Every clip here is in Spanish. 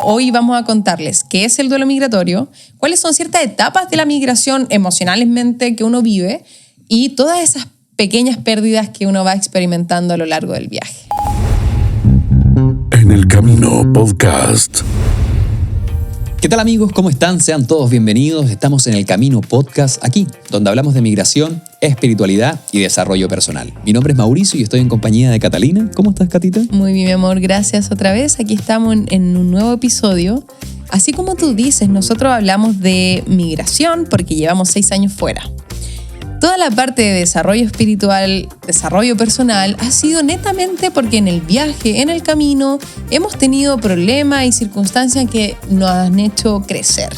Hoy vamos a contarles qué es el duelo migratorio, cuáles son ciertas etapas de la migración emocionalmente que uno vive y todas esas pequeñas pérdidas que uno va experimentando a lo largo del viaje. En el Camino Podcast. ¿Qué tal, amigos? ¿Cómo están? Sean todos bienvenidos. Estamos en el Camino Podcast, aquí, donde hablamos de migración, espiritualidad y desarrollo personal. Mi nombre es Mauricio y estoy en compañía de Catalina. ¿Cómo estás, Catita? Muy bien, mi amor. Gracias otra vez. Aquí estamos en un nuevo episodio. Así como tú dices, nosotros hablamos de migración porque llevamos 6 años fuera. Toda la parte de desarrollo espiritual, desarrollo personal, ha sido netamente porque en el viaje, en el camino, hemos tenido problemas y circunstancias que nos han hecho crecer.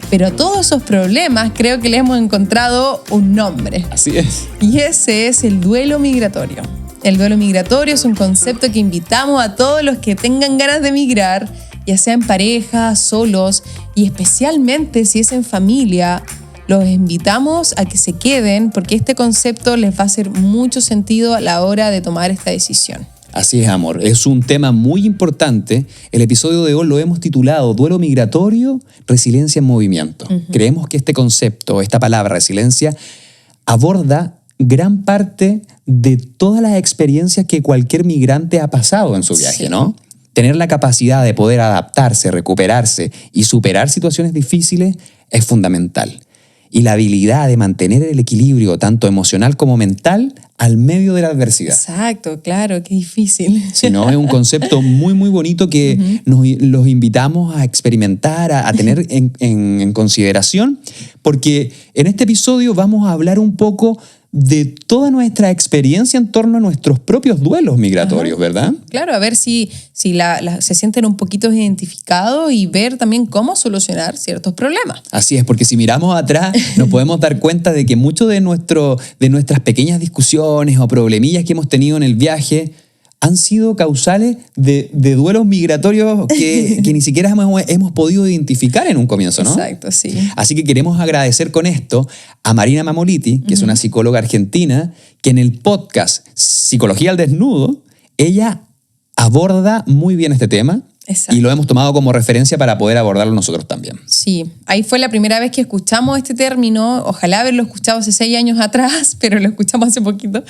Pero a todos esos problemas creo que le hemos encontrado un nombre. Así es. Y ese es el duelo migratorio. El duelo migratorio es un concepto que invitamos a todos los que tengan ganas de migrar, ya sea en pareja, solos y especialmente si es en familia. Los invitamos a que se queden porque este concepto les va a hacer mucho sentido a la hora de tomar esta decisión. Así es, amor. Es un tema muy importante. El episodio de hoy lo hemos titulado Duelo migratorio, resiliencia en movimiento. Creemos que este concepto, esta palabra resiliencia, aborda gran parte de todas las experiencias que cualquier migrante ha pasado en su viaje, Sí. ¿no? Tener la capacidad de poder adaptarse, recuperarse y superar situaciones difíciles es fundamental. Y la habilidad de mantener el equilibrio tanto emocional como mental al medio de la adversidad. Exacto, claro, qué difícil. Si no, es un concepto muy, muy bonito que los invitamos a experimentar, a tener en consideración, porque en este episodio vamos a hablar un poco de toda nuestra experiencia en torno a nuestros propios duelos migratorios, ¿verdad? Claro, a ver si se sienten un poquito identificados y ver también cómo solucionar ciertos problemas. Así es, porque si miramos atrás nos podemos dar cuenta de que mucho de nuestras pequeñas discusiones o problemillas que hemos tenido en el viaje han sido causales de duelos migratorios que ni siquiera hemos podido identificar en un comienzo, ¿no? Exacto, sí. Así que queremos agradecer con esto a Marina Mamoliti, que es una psicóloga argentina, que en el podcast Psicología al Desnudo, ella aborda muy bien este tema. Exacto. Y lo hemos tomado como referencia para poder abordarlo nosotros también. Sí, ahí fue la primera vez que escuchamos este término. Ojalá haberlo escuchado hace 6 años atrás, pero lo escuchamos hace poquito.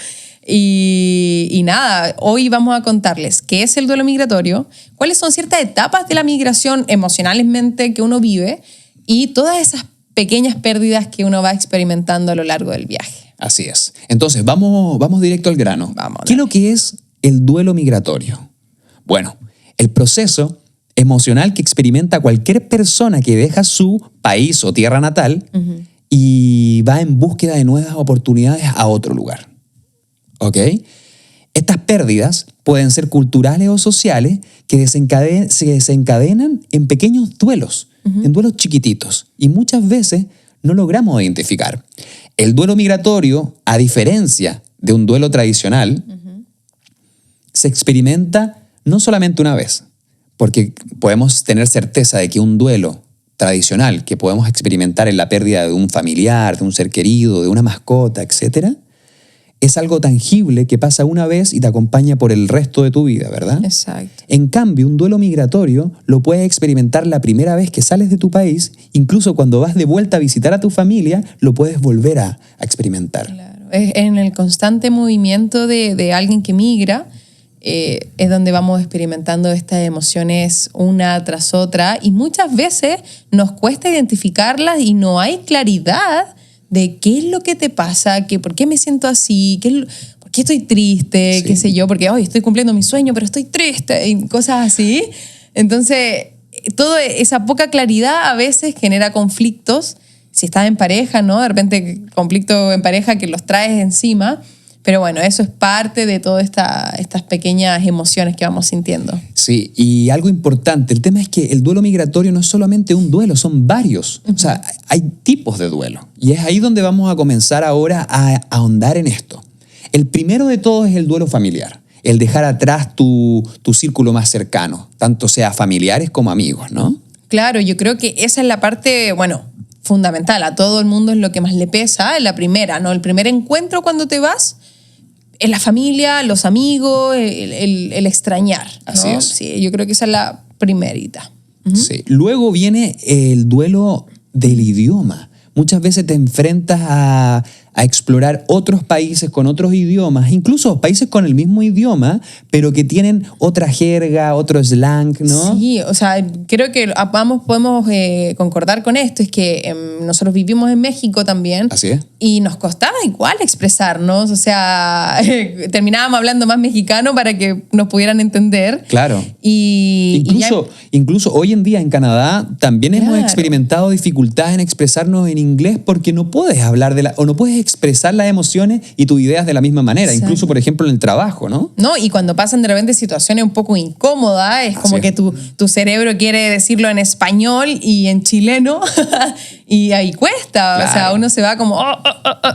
Y nada, hoy vamos a contarles qué es el duelo migratorio, cuáles son ciertas etapas de la migración emocionalmente que uno vive y todas esas pequeñas pérdidas que uno va experimentando a lo largo del viaje. Así es. Entonces, vamos directo al grano. Vamos, ¿Qué es lo que es el duelo migratorio? Bueno, el proceso emocional que experimenta cualquier persona que deja su país o tierra natal y va en búsqueda de nuevas oportunidades a otro lugar. ¿Ok? Estas pérdidas pueden ser culturales o sociales que se desencadenan en pequeños duelos, en duelos chiquititos, y muchas veces no logramos identificar. El duelo migratorio, a diferencia de un duelo tradicional, se experimenta no solamente una vez, porque podemos tener certeza de que un duelo tradicional que podemos experimentar en la pérdida de un familiar, de un ser querido, de una mascota, etc., es algo tangible que pasa una vez y te acompaña por el resto de tu vida, ¿verdad? Exacto. En cambio, un duelo migratorio lo puedes experimentar la primera vez que sales de tu país, incluso cuando vas de vuelta a visitar a tu familia, lo puedes volver a experimentar. Claro. En el constante movimiento de alguien que migra, es donde vamos experimentando estas emociones una tras otra y muchas veces nos cuesta identificarlas y no hay claridad de qué es lo que te pasa, por qué me siento así, por qué estoy triste, Sí. qué sé yo, porque hoy estoy cumpliendo mi sueño, pero estoy triste, y cosas así. Entonces, toda esa poca claridad a veces genera conflictos. Si estás en pareja, ¿no? De repente conflicto en pareja que los traes encima. Pero bueno, eso es parte de todas estas pequeñas emociones que vamos sintiendo. Sí, y algo importante, el tema es que el duelo migratorio no es solamente un duelo, son varios. O sea, hay tipos de duelo. Y es ahí donde vamos a comenzar ahora a ahondar en esto. El primero de todos es el duelo familiar. El dejar atrás tu círculo más cercano, tanto sea familiares como amigos, ¿no? Claro, yo creo que esa es la parte, bueno, fundamental. A todo el mundo es lo que más le pesa, es la primera, ¿no? El primer encuentro cuando te vas es la familia, los amigos, el extrañar, ¿no? Así es. Sí, yo creo que esa es la primerita. Sí. Luego viene el duelo del idioma. Muchas veces te enfrentas a explorar otros países con otros idiomas, incluso países con el mismo idioma, pero que tienen otra jerga, otro slang, ¿no? Sí, o sea, creo que ambos podemos concordar con esto, es que nosotros vivimos en México también. Así es. Y nos costaba igual expresarnos, o sea, terminábamos hablando más mexicano para que nos pudieran entender. Claro. Y Incluso hoy en día en Canadá también hemos Claro. experimentado dificultades en expresarnos en inglés porque no puedes hablar o no puedes expresar las emociones y tus ideas de la misma manera, Exacto. incluso por ejemplo en el trabajo, ¿no? ¿no? Y cuando pasan de repente situaciones un poco incómodas, es como Así que es. tu cerebro quiere decirlo en español y en chileno, y ahí cuesta, o sea, Claro. uno se va como...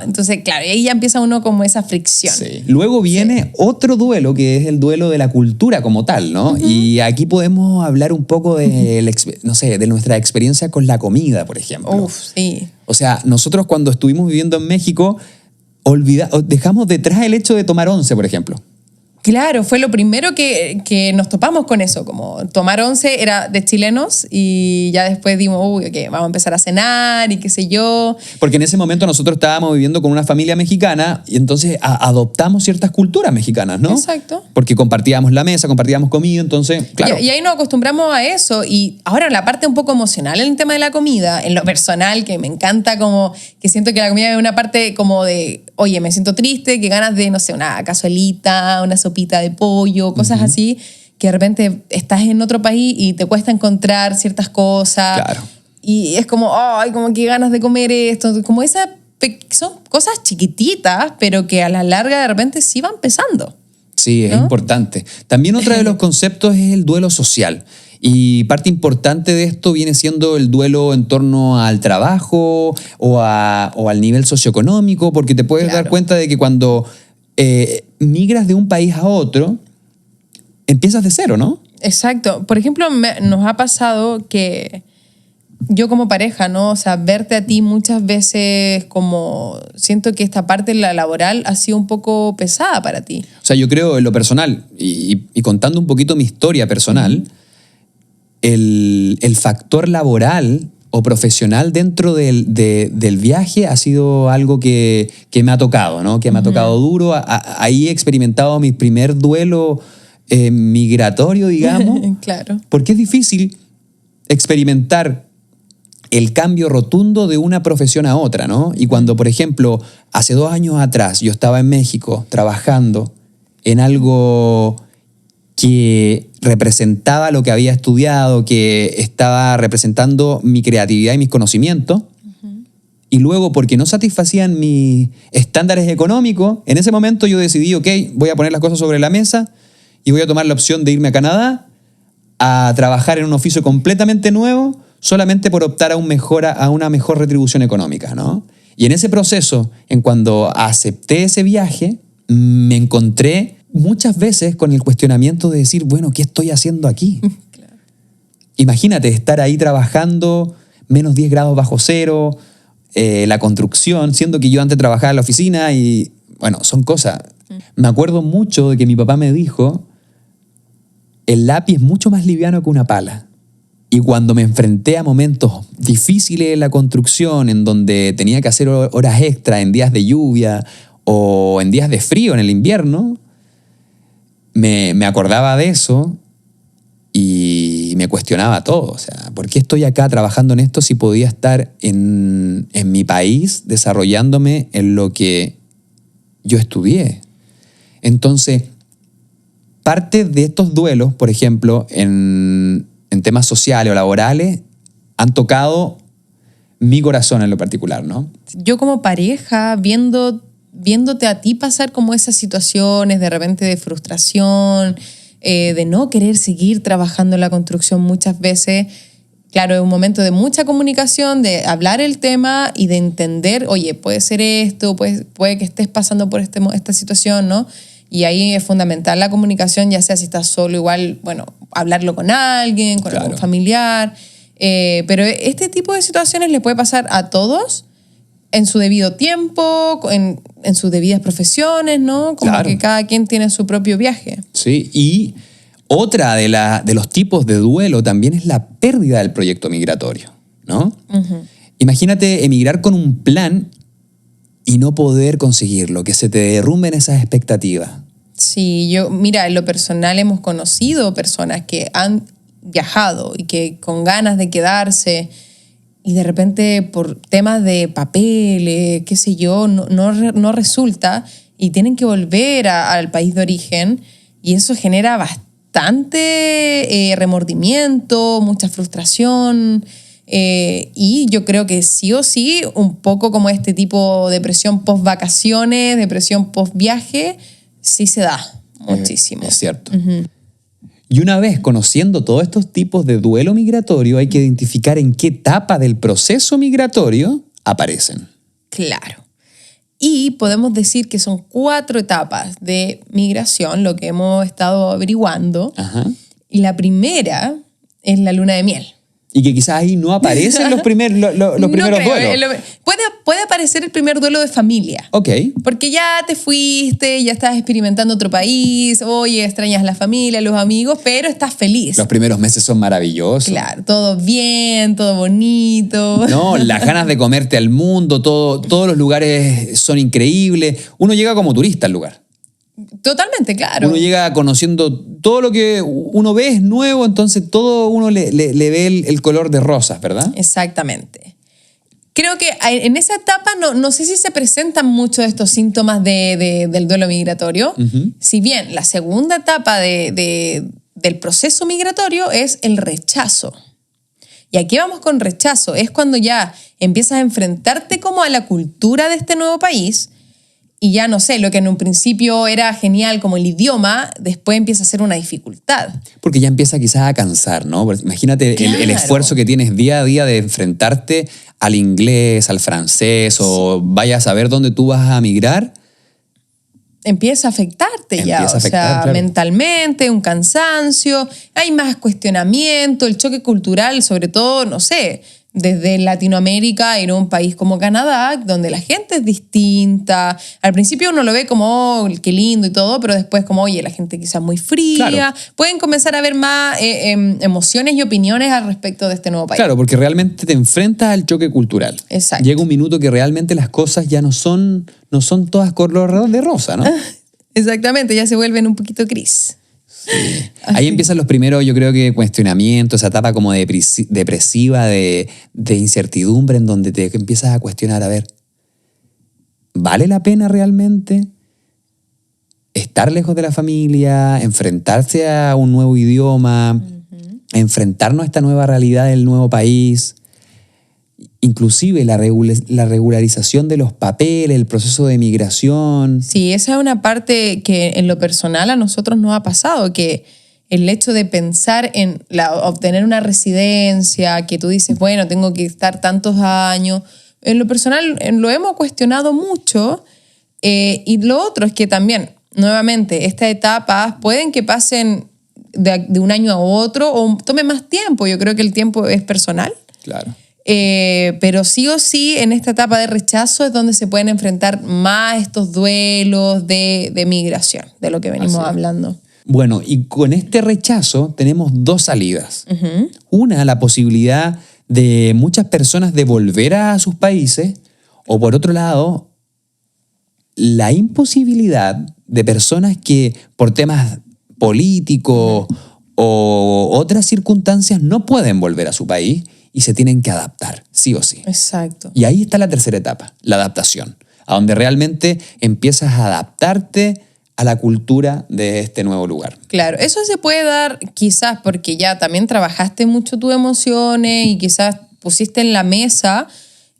Entonces, claro, y ahí ya empieza uno como esa fricción. Sí. Luego viene otro duelo que es el duelo de la cultura como tal, ¿no? Y aquí podemos hablar un poco de, no sé, de nuestra experiencia con la comida, por ejemplo. Uf, sí. O sea, nosotros cuando estuvimos viviendo en México, dejamos detrás el hecho de tomar once, por ejemplo. Claro, fue lo primero que nos topamos con eso, como tomar once era de chilenos y ya después dimos, uy, ok, vamos a empezar a cenar y qué sé yo. Porque en ese momento nosotros estábamos viviendo con una familia mexicana y entonces adoptamos ciertas culturas mexicanas, ¿no? Exacto. Porque compartíamos la mesa, compartíamos comida, entonces, claro. Y ahí nos acostumbramos a eso. Y ahora la parte un poco emocional en el tema de la comida, en lo personal, que me encanta, como que siento que la comida es una parte como de, oye, me siento triste, que ganas de, no sé, una cazuelita, una sopita de pollo, cosas así, que de repente estás en otro país y te cuesta encontrar ciertas cosas. Claro. Y es como, ay, como que ganas de comer esto, como esas, son cosas chiquititas, pero que a la larga de repente sí van pesando. Sí, es ¿no? importante. También otro de los conceptos es el duelo social. Y parte importante de esto viene siendo el duelo en torno al trabajo o al nivel socioeconómico, porque te puedes Claro. dar cuenta de que cuando migras de un país a otro, empiezas de cero, ¿no? Exacto. Por ejemplo, nos ha pasado que yo como pareja, ¿no? O sea, verte a ti muchas veces como... Siento que esta parte la laboral ha sido un poco pesada para ti. O sea, yo creo en lo personal, y contando un poquito mi historia personal, el factor laboral o profesional dentro del viaje ha sido algo que me ha tocado, ¿no? Que me ha tocado duro. Ahí he experimentado mi primer duelo migratorio, digamos. Claro. Porque es difícil experimentar el cambio rotundo de una profesión a otra, ¿no? Y cuando, por ejemplo, hace 2 años atrás yo estaba en México trabajando en algo que representaba lo que había estudiado, que estaba representando mi creatividad y mis conocimientos, y luego, porque no satisfacían mis estándares económicos, en ese momento yo decidí, ok, voy a poner las cosas sobre la mesa y voy a tomar la opción de irme a Canadá a trabajar en un oficio completamente nuevo solamente por optar a una mejor retribución económica, ¿no? Y en ese proceso, en cuando acepté ese viaje, me encontré muchas veces con el cuestionamiento de decir, bueno, ¿qué estoy haciendo aquí? Claro. Imagínate estar ahí trabajando, menos 10 grados bajo cero, la construcción, siendo que yo antes trabajaba en la oficina y, bueno, son cosas. Me acuerdo mucho de que mi papá me dijo, el lápiz es mucho más liviano que una pala. Y cuando me enfrenté a momentos difíciles en la construcción, en donde tenía que hacer horas extra en días de lluvia o en días de frío en el invierno, me acordaba de eso y me cuestionaba todo. O sea, ¿por qué estoy acá trabajando en esto si podía estar en mi país desarrollándome en lo que yo estudié? Entonces, parte de estos duelos, por ejemplo, en temas sociales o laborales, han tocado mi corazón en lo particular, ¿no? Yo como pareja, viéndote a ti pasar como esas situaciones de repente de frustración, de no querer seguir trabajando en la construcción muchas veces, claro, es un momento de mucha comunicación, de hablar el tema y de entender, oye, puede ser esto, puede que estés pasando por esta situación, ¿no? Y ahí es fundamental la comunicación, ya sea si estás solo, igual, bueno, hablarlo con alguien, con Claro. algún familiar. Pero este tipo de situaciones le puede pasar a todos en su debido tiempo, en sus debidas profesiones, ¿no? Como Claro. que cada quien tiene su propio viaje. Sí, y Otra de los tipos de duelo también es la pérdida del proyecto migratorio, ¿no? Imagínate emigrar con un plan y no poder conseguirlo, que se te derrumben esas expectativas. Sí, mira, en lo personal hemos conocido personas que han viajado y que con ganas de quedarse y de repente por temas de papeles, qué sé yo, no resulta y tienen que volver al país de origen y eso genera bastante remordimiento, mucha frustración y yo creo que sí o sí, un poco como este tipo de depresión post-vacaciones, depresión post-viaje, sí se da muchísimo. Es cierto. Y una vez conociendo todos estos tipos de duelo migratorio, hay que identificar en qué etapa del proceso migratorio aparecen. Claro. Y podemos decir que son 4 etapas de migración, lo que hemos estado averiguando. Ajá. Y la primera es la luna de miel. Y que quizás ahí no aparecen los primeros duelos. Puede aparecer el primer duelo de familia. Ok. Porque ya te fuiste, ya estás experimentando otro país, oye, extrañas la familia, los amigos, pero estás feliz. Los primeros meses son maravillosos. Claro, todo bien, todo bonito. No, las ganas de comerte al mundo, todos los lugares son increíbles. Uno llega como turista al lugar. Totalmente, claro. Uno llega conociendo todo lo que uno ve es nuevo, entonces todo uno le ve el color de rosas, ¿verdad? Exactamente. Creo que en esa etapa no sé si se presentan muchos de estos síntomas del duelo migratorio. Si bien la segunda etapa del proceso migratorio es el rechazo. Y aquí vamos con rechazo. Es cuando ya empiezas a enfrentarte como a la cultura de este nuevo país y ya, no sé, lo que en un principio era genial como el idioma, después empieza a ser una dificultad. Porque ya empieza quizás a cansar, ¿no? Porque imagínate el esfuerzo que tienes día a día de enfrentarte al inglés, al francés, o vaya a saber dónde tú vas a migrar. Empieza a afectarte ya, claro. Mentalmente, un cansancio, hay más cuestionamiento, el choque cultural, sobre todo, no sé, desde Latinoamérica ir a un país como Canadá, donde la gente es distinta. Al principio uno lo ve como, oh, qué lindo y todo, pero después como, oye, la gente quizás muy fría. Claro. Pueden comenzar a haber más emociones y opiniones al respecto de este nuevo país. Claro, porque realmente te enfrentas al choque cultural. Exacto. Llega un minuto que realmente las cosas ya no son todas color de rosa, ¿no? Exactamente, ya se vuelven un poquito gris. Sí. Ahí empiezan los primeros, yo creo que cuestionamientos, esa etapa como depresiva, de incertidumbre, en donde te empiezas a cuestionar, a ver, ¿vale la pena realmente estar lejos de la familia, enfrentarse a un nuevo idioma, enfrentarnos a esta nueva realidad del nuevo país? Inclusive la regularización de los papeles, el proceso de migración. Sí, esa es una parte que en lo personal a nosotros nos ha pasado, que el hecho de pensar en obtener una residencia, que tú dices, bueno, tengo que estar tantos años, en lo personal lo hemos cuestionado mucho y lo otro es que también, nuevamente, estas etapas pueden que pasen de un año a otro o tome más tiempo, yo creo que el tiempo es personal. Claro. Pero sí o sí en esta etapa de rechazo es donde se pueden enfrentar más estos duelos de migración, de lo que venimos hablando. Bueno, y con este rechazo tenemos 2 salidas. Una, la posibilidad de muchas personas de volver a sus países, o por otro lado, la imposibilidad de personas que por temas políticos o otras circunstancias no pueden volver a su país y se tienen que adaptar, sí o sí. Exacto. Y ahí está la tercera etapa, la adaptación, a donde realmente empiezas a adaptarte a la cultura de este nuevo lugar. Claro, eso se puede dar quizás porque ya también trabajaste mucho tus emociones y quizás pusiste en la mesa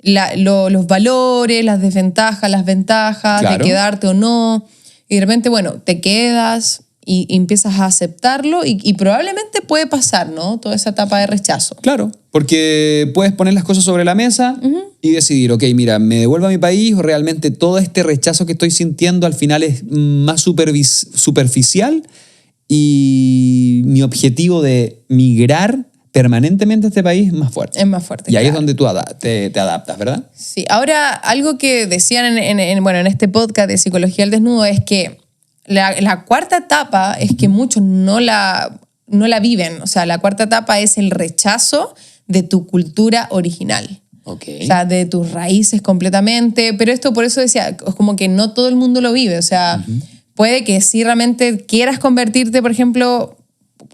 los valores, las desventajas, las ventajas, claro, de quedarte o no. Y de repente, bueno, te quedas y empiezas a aceptarlo y probablemente puede pasar, ¿no? Toda esa etapa de rechazo. Claro, porque puedes poner las cosas sobre la mesa y decidir, ok, mira, ¿me devuelvo a mi país o realmente todo este rechazo que estoy sintiendo al final es más superficial y mi objetivo de migrar permanentemente a este país es más fuerte? Es más fuerte, y ahí claro, es donde tú te adaptas, ¿verdad? Sí. Ahora, algo que decían en este podcast de Psicología al Desnudo es que La cuarta etapa es que muchos no la viven. O sea, la cuarta etapa es el rechazo de tu cultura original. Okay. O sea, de tus raíces completamente. Pero esto, por eso decía, es como que no todo el mundo lo vive. O sea, puede que sí realmente quieras convertirte, por ejemplo,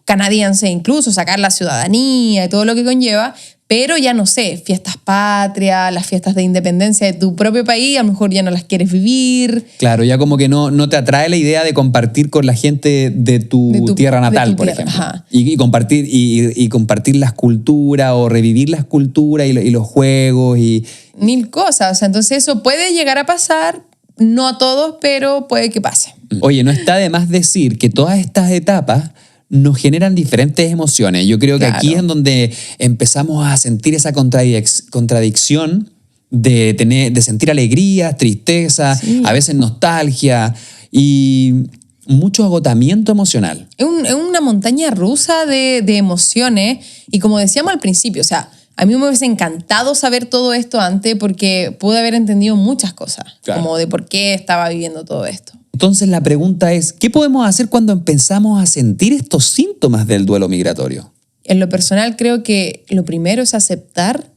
canadiense, incluso sacar la ciudadanía y todo lo que conlleva, pero ya no sé, fiestas patrias, las fiestas de independencia de tu propio país, a lo mejor ya no las quieres vivir. Claro, ya como que no te atrae la idea de compartir con la gente de tu tierra natal, por ejemplo. Ajá. Y compartir las culturas o revivir las culturas y los juegos. Mil cosas. O sea, entonces eso puede llegar a pasar, no a todos, pero puede que pase. Oye, no está de más decir que todas estas etapas nos generan diferentes emociones. Yo creo que aquí es en donde empezamos a sentir esa contradicción de sentir alegría, tristeza, sí, a veces nostalgia y mucho agotamiento emocional. Es una montaña rusa de emociones y como decíamos al principio, o sea, a mí me hubiese encantado saber todo esto antes porque pude haber entendido muchas cosas, claro, como de por qué estaba viviendo todo esto. Entonces la pregunta es, ¿qué podemos hacer cuando empezamos a sentir estos síntomas del duelo migratorio? En lo personal creo que lo primero es aceptar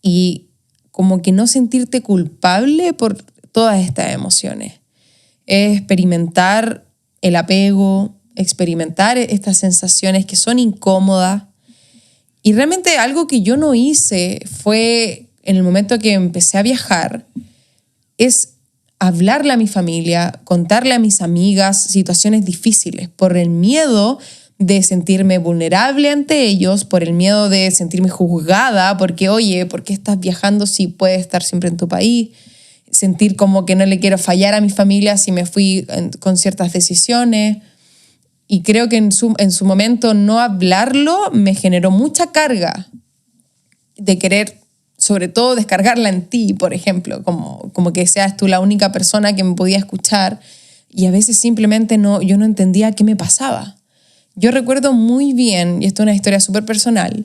y como que no sentirte culpable por todas estas emociones. Es experimentar el apego, experimentar estas sensaciones que son incómodas. Y realmente algo que yo no hice fue, en el momento que empecé a viajar, es hablarle a mi familia, contarle a mis amigas situaciones difíciles, por el miedo de sentirme vulnerable ante ellos, por el miedo de sentirme juzgada, porque, oye, ¿por qué estás viajando si puedes estar siempre en tu país? Sentir como que no le quiero fallar a mi familia si me fui con ciertas decisiones. Y creo que en su momento no hablarlo me generó mucha carga de querer, sobre todo, descargarla en ti, por ejemplo, como que seas tú la única persona que me podía escuchar y a veces simplemente yo no entendía qué me pasaba. Yo recuerdo muy bien, y esto es una historia súper personal,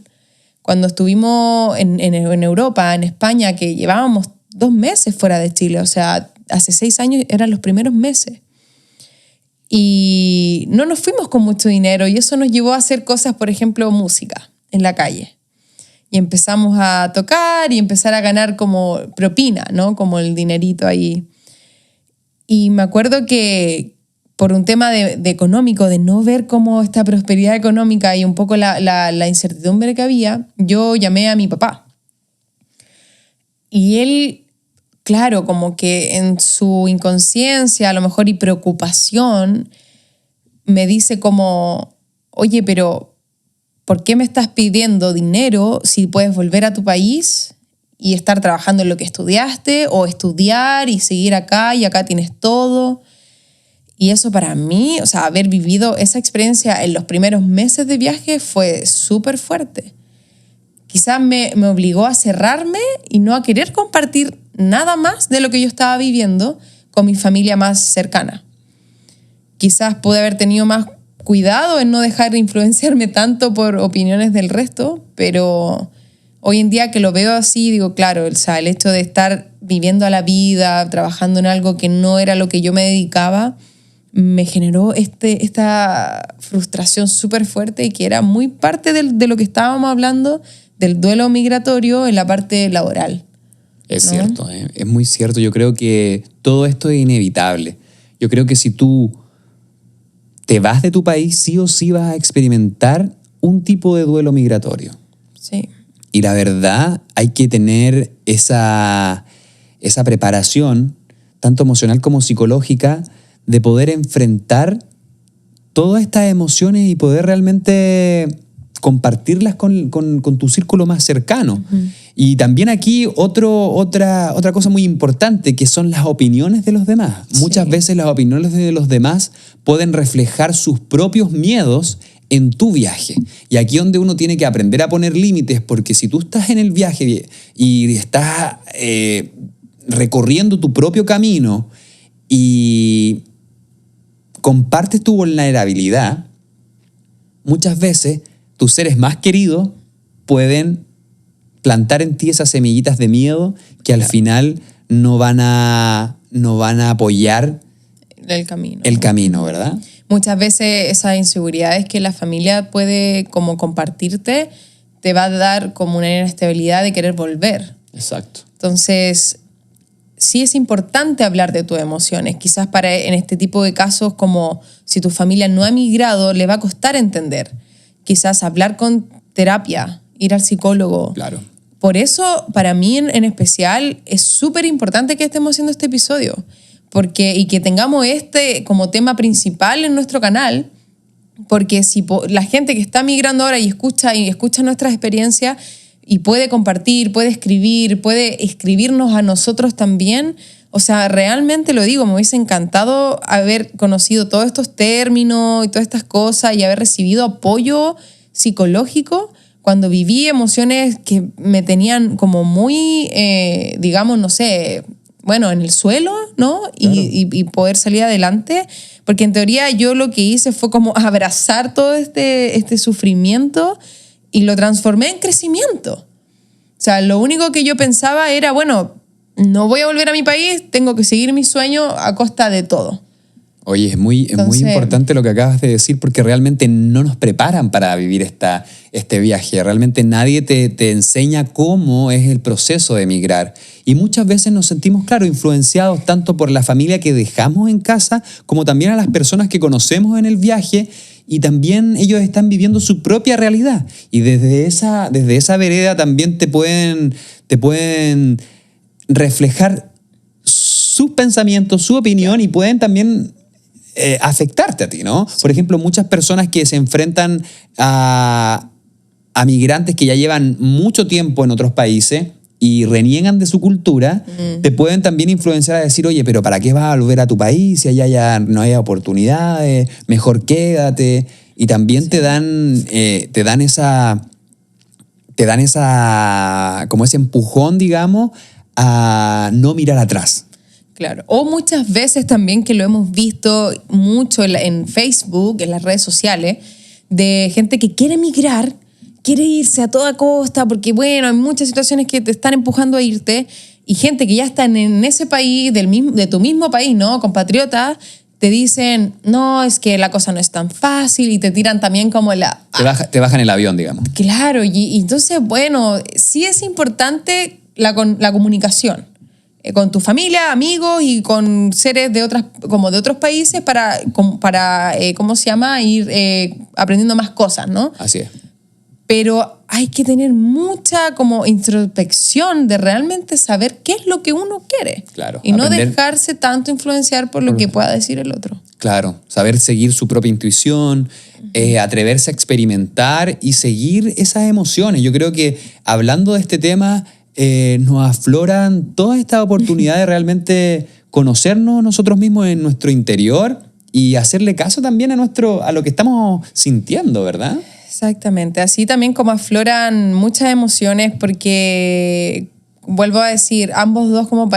cuando estuvimos en Europa, en España, que llevábamos 2 meses fuera de Chile, o sea, hace 6 años eran los primeros meses. Y no nos fuimos con mucho dinero y eso nos llevó a hacer cosas, por ejemplo, música en la calle. Y empezamos a tocar y empezar a ganar como propina, ¿no? Como el dinerito ahí. Y me acuerdo que por un tema de económico, de no ver como esta prosperidad económica y un poco la incertidumbre que había, yo llamé a mi papá. Y él, claro, como que en su inconsciencia a lo mejor y preocupación, me dice como, oye, pero ¿por qué me estás pidiendo dinero si puedes volver a tu país y estar trabajando en lo que estudiaste o estudiar y seguir acá y acá tienes todo? Y eso para mí, o sea, haber vivido esa experiencia en los primeros meses de viaje fue súper fuerte. Quizás me obligó a cerrarme y no a querer compartir nada más de lo que yo estaba viviendo con mi familia más cercana. Quizás pude haber tenido más cuidado en no dejar de influenciarme tanto por opiniones del resto, pero hoy en día que lo veo así, digo, claro, o sea, el hecho de estar viviendo a la vida, trabajando en algo que no era lo que yo me dedicaba, me generó esta frustración súper fuerte y que era muy parte de lo que estábamos hablando del duelo migratorio en la parte laboral. Es cierto, es muy cierto. Yo creo que todo esto es inevitable. Yo creo que si tú te vas de tu país, sí o sí vas a experimentar un tipo de duelo migratorio. Sí. Y la verdad, hay que tener esa preparación, tanto emocional como psicológica, de poder enfrentar todas estas emociones y poder realmente compartirlas con tu círculo más cercano. Uh-huh. Y también aquí otra cosa muy importante, que son las opiniones de los demás. Sí. Muchas veces las opiniones de los demás pueden reflejar sus propios miedos en tu viaje. Y aquí es donde uno tiene que aprender a poner límites, porque si tú estás en el viaje y estás recorriendo tu propio camino y compartes tu vulnerabilidad, muchas veces tus seres más queridos pueden plantar en ti esas semillitas de miedo que al final no van a apoyar El camino. El camino, ¿verdad? Muchas veces esas inseguridades que la familia puede como compartirte te va a dar como una inestabilidad de querer volver. Exacto. Entonces, sí es importante hablar de tus emociones. Quizás en este tipo de casos, como si tu familia no ha migrado, le va a costar entender. Quizás hablar con terapia, ir al psicólogo. Claro. Por eso, para mí en especial, es súper importante que estemos haciendo este episodio. Y que tengamos este como tema principal en nuestro canal, porque si la gente que está migrando ahora y escucha nuestras experiencias y puede compartir, puede escribirnos a nosotros también, o sea, realmente lo digo, me hubiese encantado haber conocido todos estos términos y todas estas cosas y haber recibido apoyo psicológico cuando viví emociones que me tenían como muy, digamos, no sé, bueno, en el suelo, ¿no? Claro. Y poder salir adelante. Porque en teoría yo lo que hice fue como abrazar todo este sufrimiento y lo transformé en crecimiento. O sea, lo único que yo pensaba era, bueno, no voy a volver a mi país, tengo que seguir mi sueño a costa de todo. Oye, es muy importante lo que acabas de decir, porque realmente no nos preparan para vivir este viaje. Realmente nadie te enseña cómo es el proceso de emigrar. Y muchas veces nos sentimos, claro, influenciados tanto por la familia que dejamos en casa, como también a las personas que conocemos en el viaje, y también ellos están viviendo su propia realidad. Y desde esa vereda también te pueden reflejar sus pensamientos, su opinión, y pueden también afectarte a ti, ¿no? Sí. Por ejemplo, muchas personas que se enfrentan a migrantes que ya llevan mucho tiempo en otros países y reniegan de su cultura, te pueden también influenciar a decir, oye, pero ¿para qué vas a volver a tu país si allá ya no hay oportunidades? Mejor quédate. Y también te dan como ese empujón, digamos, a no mirar atrás. Claro. O muchas veces también, que lo hemos visto mucho en Facebook, en las redes sociales, de gente que quiere migrar, quiere irse a toda costa, porque bueno, hay muchas situaciones que te están empujando a irte, y gente que ya está en ese país, de tu mismo país, ¿no? Compatriotas, te dicen, no, es que la cosa no es tan fácil, y te tiran también como te bajan el avión, digamos. Claro, y entonces, bueno, sí es importante la comunicación con tu familia, amigos y con seres de otros países para ¿cómo se llama? Ir aprendiendo más cosas, ¿no? Así es. Pero hay que tener mucha como introspección de realmente saber qué es lo que uno quiere. Claro. Y no dejarse tanto influenciar por lo que pueda decir el otro. Claro, saber seguir su propia intuición, atreverse a experimentar y seguir esas emociones. Yo creo que hablando de este tema, nos afloran todas estas oportunidades de realmente conocernos nosotros mismos en nuestro interior y hacerle caso también a lo que estamos sintiendo, ¿verdad? Exactamente. Así también como afloran muchas emociones, porque, vuelvo a decir, ambos dos como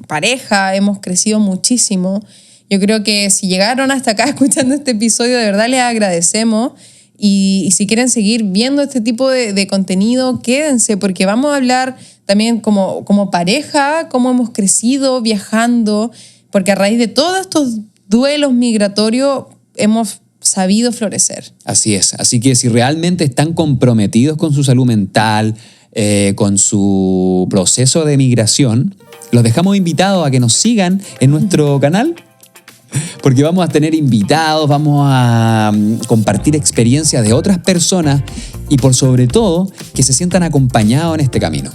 pareja hemos crecido muchísimo. Yo creo que si llegaron hasta acá escuchando este episodio, de verdad les agradecemos. Y si quieren seguir viendo este tipo de contenido, quédense, porque vamos a hablar también como pareja, cómo hemos crecido viajando, porque a raíz de todos estos duelos migratorios hemos sabido florecer. Así es. Así que si realmente están comprometidos con su salud mental, con su proceso de migración, los dejamos invitados a que nos sigan en nuestro canal, porque vamos a tener invitados, vamos a compartir experiencias de otras personas y, por sobre todo, que se sientan acompañados en este camino.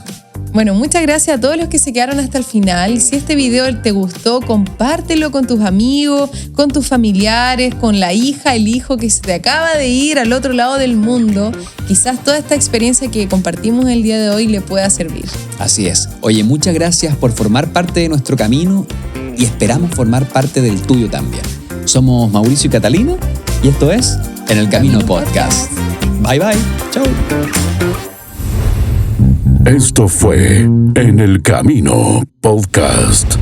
Bueno, muchas gracias a todos los que se quedaron hasta el final. Si este video te gustó, compártelo con tus amigos, con tus familiares, con la hija, el hijo que se te acaba de ir al otro lado del mundo. Quizás toda esta experiencia que compartimos el día de hoy le pueda servir. Así es. Oye, muchas gracias por formar parte de nuestro camino y esperamos formar parte del tuyo también. Somos Mauricio y Catalina y esto es En el Camino Podcast. Bye bye. Chau. Esto fue En el Camino Podcast.